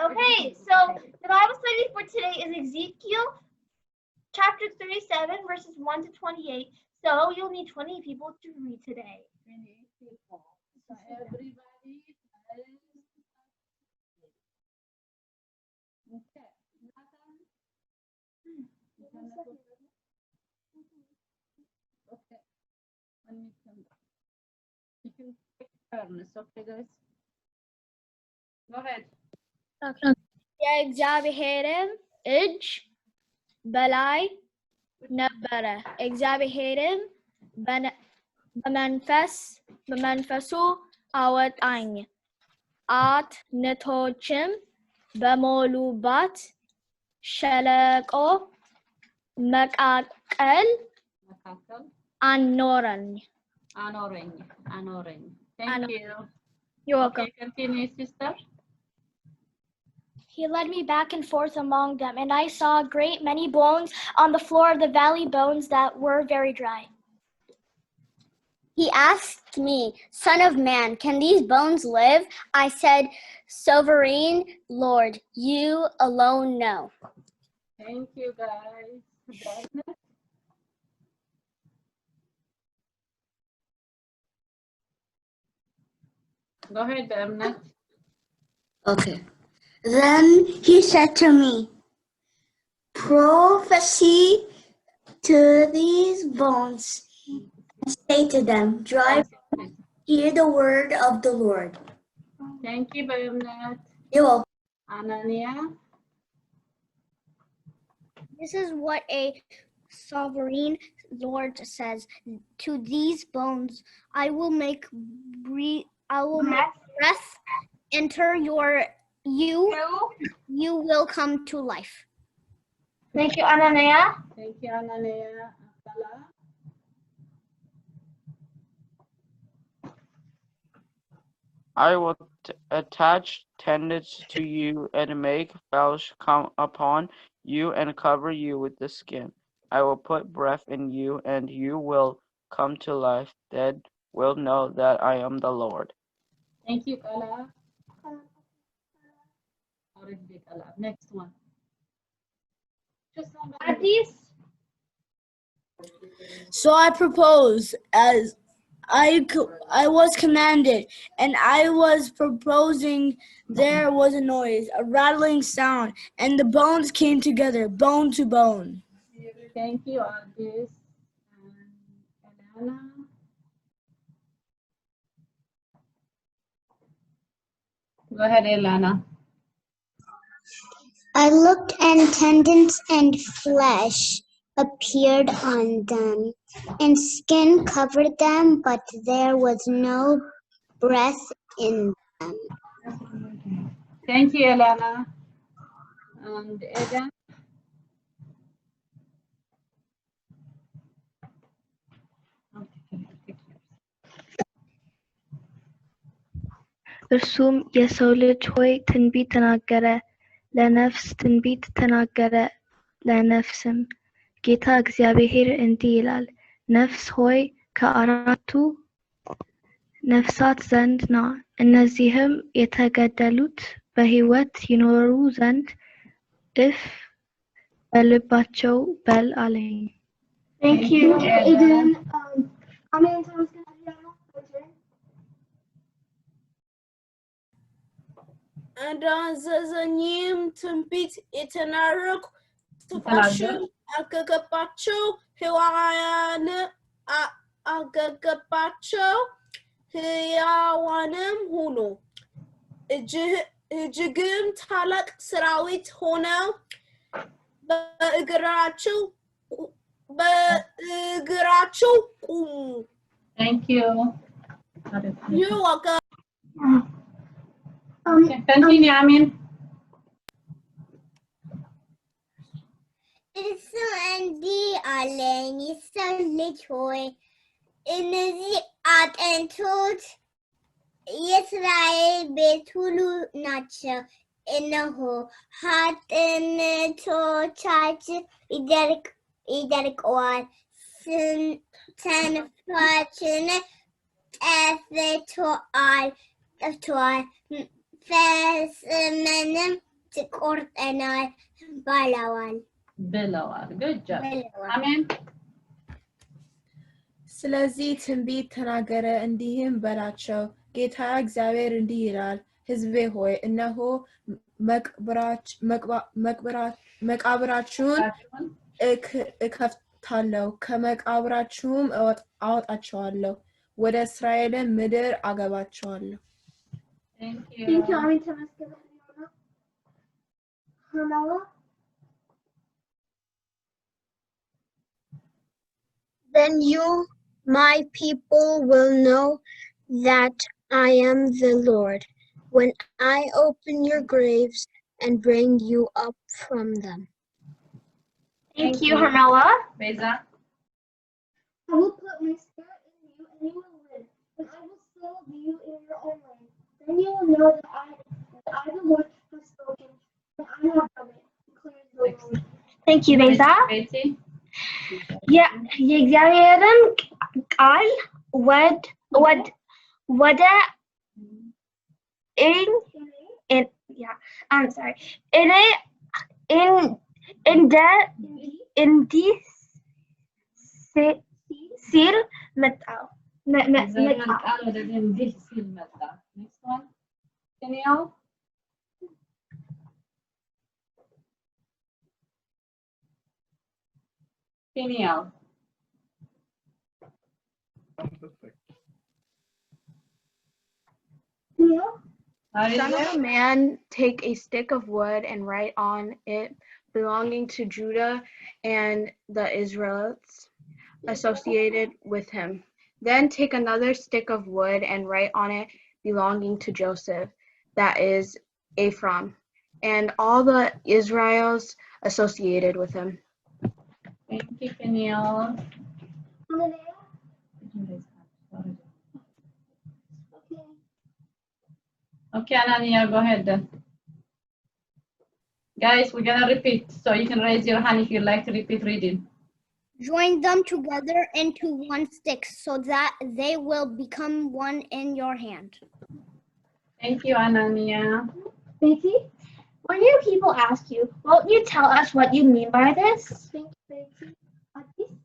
Okay, so the Bible study for today is Ezekiel chapter 37, verses 1 to 28. So you'll need 20 people to read today. 28 people. So everybody okay. Okay. When we come back. You can take turns, okay guys? Go ahead. Okay. የእግዚአብሔርም እጅ በላይ ነበረ። እግዚአብሔርም በመንፈሱ አወጣኝ፣ አጥንቶችም በሞሉባት ሸለቆ መካከል አኖረኝ። Thank you. You're welcome. Okay, continue, sister. He led me back and forth among them, and I saw a great many bones on the floor of the valley, bones that were very dry. He asked me, Son of man, can these bones live? I said, Sovereign Lord, you alone know. Thank you, guys. Go ahead, Bernard. Okay. Then he said to me, prophesy to these bones and say to them, dry bones, hear the word of the Lord. Thank you, Bernard. You're welcome. Anania. This is what a sovereign Lord says. To these bones, I will make breath enter you will come to life. Thank you, Anania. Thank you, Anania. I will attach tendons to you and make flesh come upon you and cover you with the skin. I will put breath in you and you will come to life. Then will know that I am the Lord. Thank you, Kala. Next one. So I proposed as I was commanded, and I was proposing. There was a noise, a rattling sound, and the bones came together, bone to bone. Thank you, Agis. And Elena. Go ahead, Elena. I looked, and tendons and flesh appeared on them, and skin covered them, but there was no breath in them. Thank you, Elena. And Eden. እርሱም የሰው ልጅ ሆይ ትንቢት ተናገረ፣ ለነፍስ ትንቢት ተናገረ፣ ለነፍስም ጌታ እግዚአብሔር እንዲህ ይላል፣ ነፍስ ሆይ ከአራቱ ነፍሳት ዘንድ ና፣ እነዚህም የተገደሉት በሕይወት ይኖሩ ዘንድ እፍ በልባቸው በል አለኝ። Thank you, Aiden. Amanda was going to እንዳዘዘኝም ትንቢት የተናገርኩ ትንፋሽም አልገባቸው፣ ሕያዋን አልገባቸው፣ ሕያዋንም ሆኑ። እጅግም ታላቅ ሠራዊት ሆነው በእግራቸው ቆሙ። Thank you. You're welcome. Continue, Amin. እርሱ እንዲህ አለኝ፣ የሰው ልጅ ሆይ እነዚህ አጥንቶች የእስራኤል ቤት ሁሉ ናቸው። እነሆ አጥንቶቻችን ይደርቀዋል፣ ትንፋሽም ጠፍቷል፣ ፈጽመንም ቆርጠናል ብለዋል። Good job. ብለዋል። Amen. ስለዚህ ትንቢት ተናገረ እንዲህም በላቸው፣ ጌታ እግዚአብሔር እንዲህ ይላል፣ ሕዝቤ ሆይ እነሆ መቃብራችሁን እከፍታለሁ፣ ከመቃብራችሁም አወጣቸዋለሁ፣ ወደ እስራኤልን ምድር አገባቸዋለሁ። Thank you. Thank you. Armin, ተመስገን Hermela. Then you, my people, will know that I am the Lord, when I open your graves and bring you up from them. Thank you, Hermela. Beza. I will put my spirit in you, and you will live, and I will settle you in your own land. Then you will know that I, the Lord, have spoken, and I have done it, declares the Lord. Thank you, Beza. Betty. የእግዚአብሔርን ቃል ወደ እንዲህ ሲል መጣው። እግዚአብሔር ቃል ወደ እኔ እንዲህ ሲል መጣ። Next one. Danielle. Danielle. Are you Son there? of man, take a stick of wood and write on it belonging to Judah and the Israelites associated with him. Then take another stick of wood and write on it belonging to Joseph, that is Ephraim, and all the Israels associated with him. Thank you, Danielle. Okay, Anania, go ahead. Guys, we're gonna repeat, so you can raise your hand if you'd like to repeat reading. Join them together into one stick so that they will become one in your hand. Thank you, Anania. Betty, when your people ask you, won't you tell us what you mean by this? Thank you, Betty.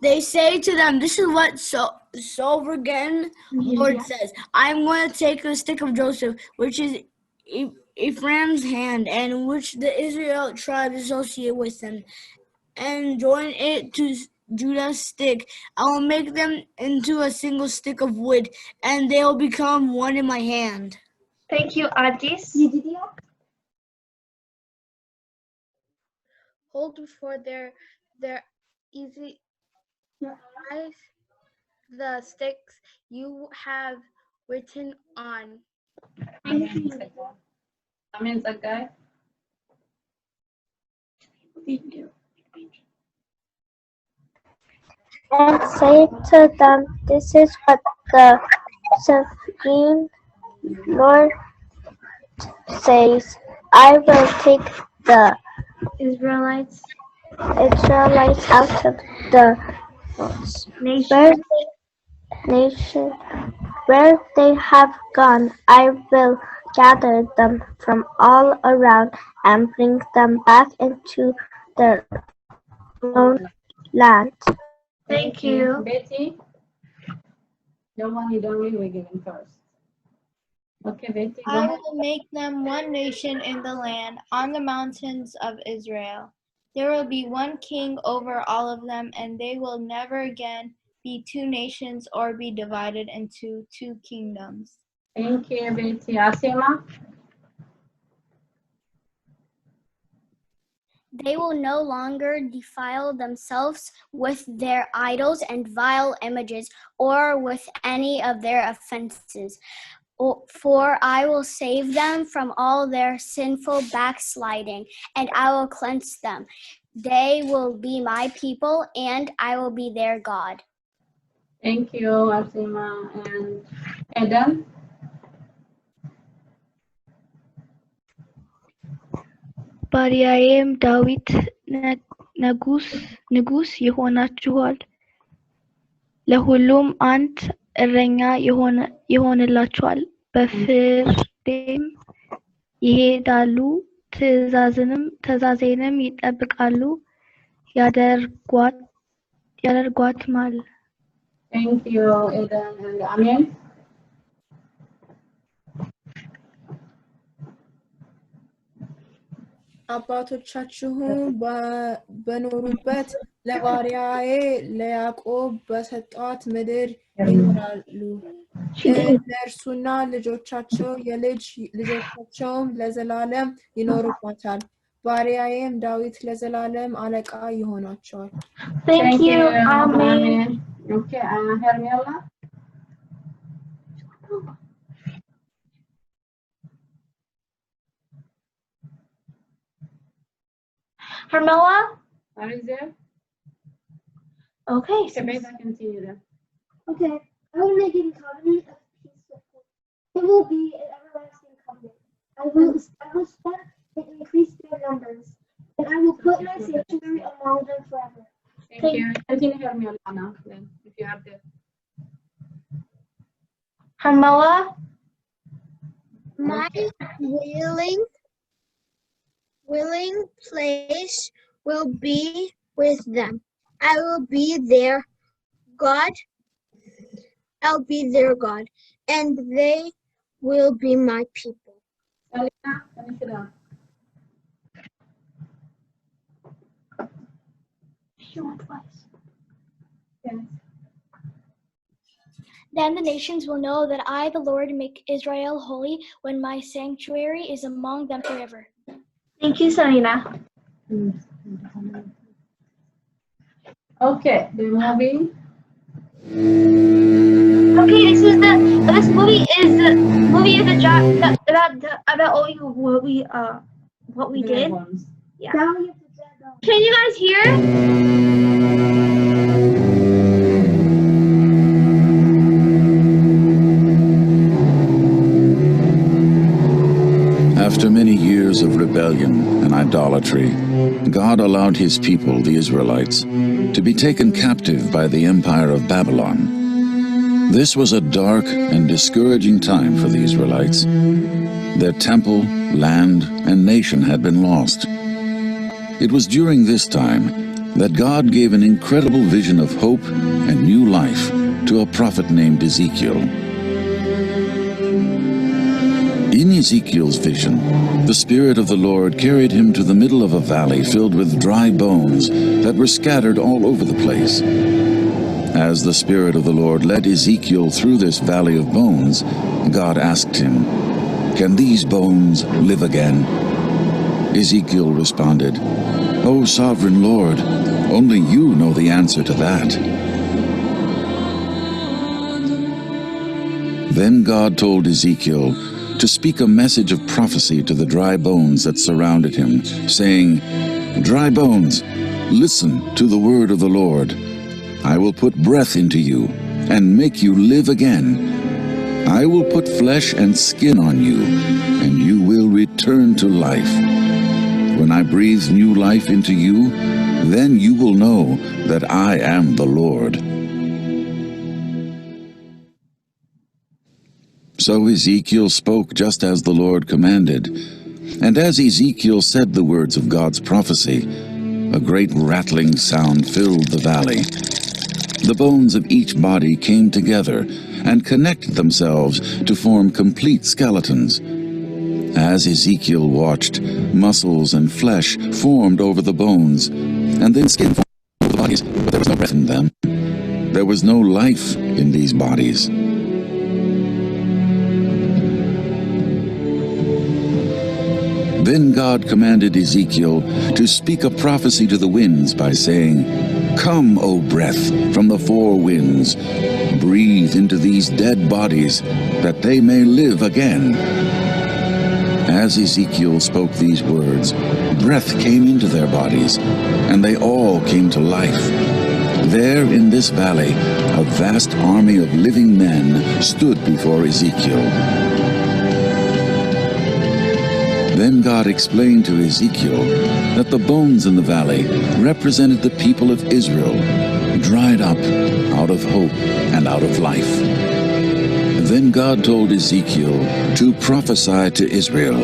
They say to them, this is what Sovereign Lord says. I'm going to take the stick of Joseph, which is Ephraim's hand, and which the Israel tribe associate with him, and join it to Judah's stick. I will make them into a single stick of wood, and they will become one in my hand. Thank you, Adis. Hold for their easy eyes the sticks you have written on. Amen, Sakai. And say to them, this is what the Sovereign Lord says. I will take the Israelites. Israelites out of the nation where they have gone. I will gather them from all around and bring them back into their own land. Thank you. Betty. You don't leave, we're giving first. Okay, Betty, go I ahead. will make them one nation in the land, on the mountains of Israel. There will be one king over all of them, and they will never again be two nations or be divided into two kingdoms. Thank you, Betty. Asima? They will no longer defile themselves with their idols and vile images, or with any of their offenses. For I will save them from all their sinful backsliding, and I will cleanse them. They will be my people, and I will be their God. Thank you, Asima. And Adam? ባሪያዬም ዳዊት ንጉሥ ይሆናችኋል፣ ለሁሉም አንድ እረኛ ይሆንላችኋል በፍርዴም ይሄዳሉ፣ ትእዛዜንም ይጠብቃሉ፣ ያደርጓትማል። Thank you, Eden and Amin. አባቶቻችሁም በኖሩበት ለባሪያዬ ለያዕቆብ በሰጧት ምድር ይኖራሉ። እነርሱና ልጆቻቸው የልጅ ልጆቻቸውም ለዘላለም ይኖሩባታል። ባሪያዬም ዳዊት ለዘላለም አለቃ ይሆናቸዋል። Thank you, Amin. Okay, Hermiola. Hermela? Are you there? Okay. Okay, maybe I continue then. Okay. I will make a covenant of peace with you. It will be an everlasting covenant. I will establish them and increase their numbers, and I will put my sanctuary among them forever. Thank you. Continue, Hermiola, now, then, if you have the. Hermela? My willing place will be with them. I will be their God. I'll be their God, and they will be my people. Alina, finish it up. Yes. Then the nations will know that I, the Lord, make Israel holy when my sanctuary is among them forever. Thank you, Selena. Okay, the movie. Okay, this movie is the job about what we did. Yeah. Can you guys hear? After many years of rebellion and idolatry, God allowed his people, the Israelites, to be taken captive by the empire of Babylon. This was a dark and discouraging time for the Israelites. Their temple, land, and nation had been lost. It was during this time that God gave an incredible vision of hope and new life to a prophet named Ezekiel. In Ezekiel's vision, the Spirit of the Lord carried him to the middle of a valley filled with dry bones that were scattered all over the place. As the Spirit of the Lord led Ezekiel through this valley of bones, God asked him, "Can these bones live again?" Ezekiel responded, "O sovereign Lord, only you know the answer to that." Then God told Ezekiel to speak a message of prophecy to the dry bones that surrounded him, saying, "Dry bones, listen to the word of the Lord. I will put breath into you and make you live again. I will put flesh and skin on you, and you will return to life. When I breathe new life into you, then you will know that I am the Lord." So Ezekiel spoke just as the Lord commanded. And as Ezekiel said the words of God's prophecy, a great rattling sound filled the valley. The bones of each body came together and connected themselves to form complete skeletons. As Ezekiel watched, muscles and flesh formed over the bones, and then skin formed over the bodies, but there was no breath in them. There was no life in these bodies. Then God commanded Ezekiel to speak a prophecy to the winds by saying, "Come, O breath, from the four winds, breathe into these dead bodies, that they may live again." As Ezekiel spoke these words, breath came into their bodies, and they all came to life. There in this valley, a vast army of living men stood before Ezekiel. Then God explained to Ezekiel that the bones in the valley represented the people of Israel, dried up out of hope and out of life. Then God told Ezekiel to prophesy to Israel,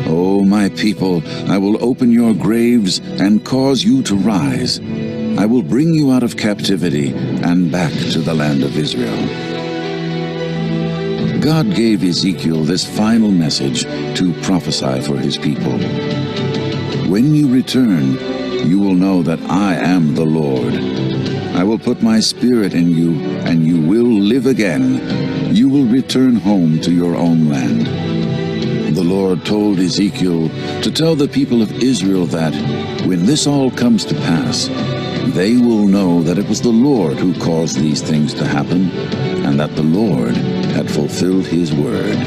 "O my people, I will open your graves and cause you to rise. I will bring you out of captivity and back to the land of Israel." God gave Ezekiel this final message to prophesy for his people. "When you return, you will know that I am the Lord. I will put my spirit in you, and you will live again. You will return home to your own land." The Lord told Ezekiel to tell the people of Israel that when this all comes to pass, they will know that it was the Lord who caused these things to happen, and that the Lord had fulfilled his word.